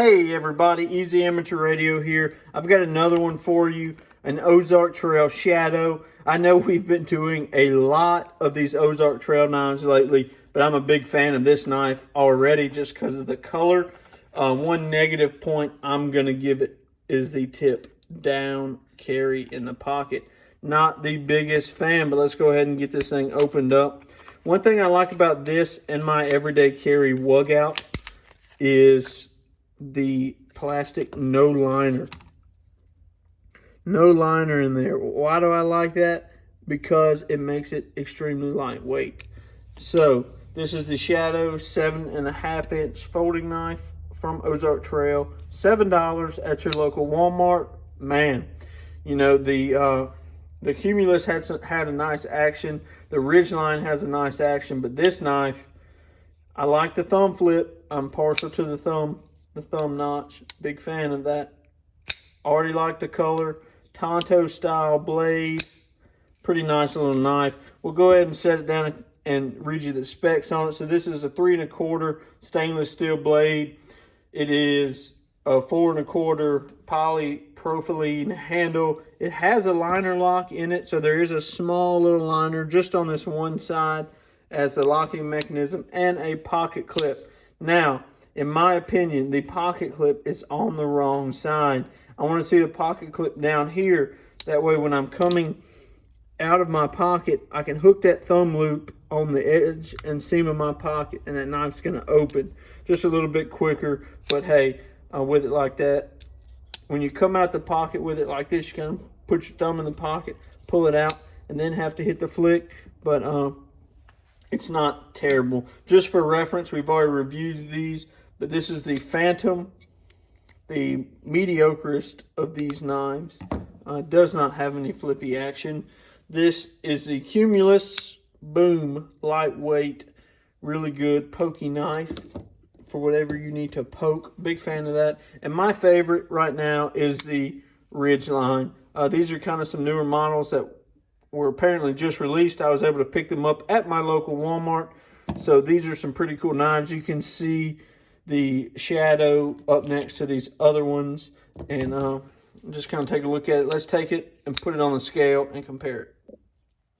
Hey everybody, Easy Amateur Radio here. I've got another one for you, an Ozark Trail Shadow. I know we've been doing a lot of these Ozark Trail knives lately, but I'm a big fan of this knife already just because of the color. One negative point I'm going to give it is the tip down carry in the pocket. Not the biggest fan, but let's go ahead and get this thing opened up. One thing I like about this and my everyday carry wug out is the plastic no liner. No liner in there. Why do I like that? Because it makes it extremely lightweight. So this is the Shadow 7.5 inch folding knife from Ozark Trail. $7 at your local Walmart. Man, you know, the Cumulus had a nice action. The Ridgeline has a nice action, but this knife, I like the thumb flip. I'm partial to the thumb notch. Big fan of that. Already like the color. Tonto style blade. Pretty nice little knife. We'll go ahead and set it down and read you the specs on it. So this is a 3 1/4 stainless steel blade. It is a 4 1/4 polypropylene handle. It has a liner lock in it, so there is a small little liner just on this one side as a locking mechanism, and a pocket clip. Now, in my opinion, the pocket clip is on the wrong side. I want to see the pocket clip down here. That way when I'm coming out of my pocket, I can hook that thumb loop on the edge and seam of my pocket, and that knife's going to open just a little bit quicker. But hey, with it like that, when you come out the pocket with it like this, you kind of put your thumb in the pocket, pull it out, and then have to hit the flick. But it's not terrible. Just for reference, we've already reviewed these, but this is the Phantom, the mediocrest of these knives. Does not have any flippy action. This is the Cumulus Boom, lightweight, really good pokey knife for whatever you need to poke. Big fan of that. And my favorite right now is the Ridgeline. These are kind of some newer models that were apparently just released. I was able to pick them up at my local Walmart. So these are some pretty cool knives. You can see the Shadow up next to these other ones, and just kind of take a look at it. Let's take it and put it on the scale and compare it.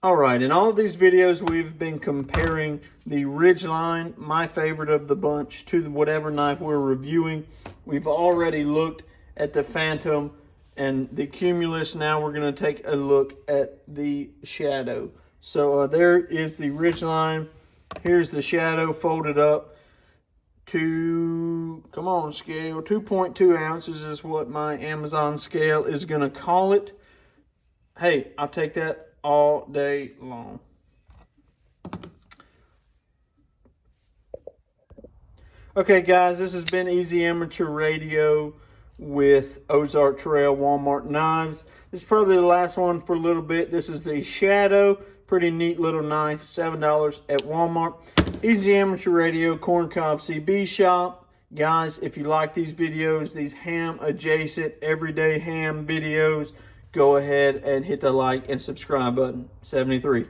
All right, in all of these videos, we've been comparing the Ridgeline, my favorite of the bunch, to whatever knife we're reviewing. We've already looked at the Phantom and the Cumulus. Now we're going to take a look at the Shadow. So there is the Ridgeline. Here's the Shadow folded up to, come on scale, 2.2 ounces is what my Amazon scale is going to call it. Hey, I'll take that all day long. Okay guys, this has been Easy Amateur Radio with Ozark Trail Walmart knives. This is probably the last one for a little bit. This is the Shadow. Pretty neat little knife, $7 at Walmart. Easy Amateur Radio, Corncob CB Shop. Guys, if you like these videos, these ham adjacent, everyday ham videos, go ahead and hit the like and subscribe button. 73.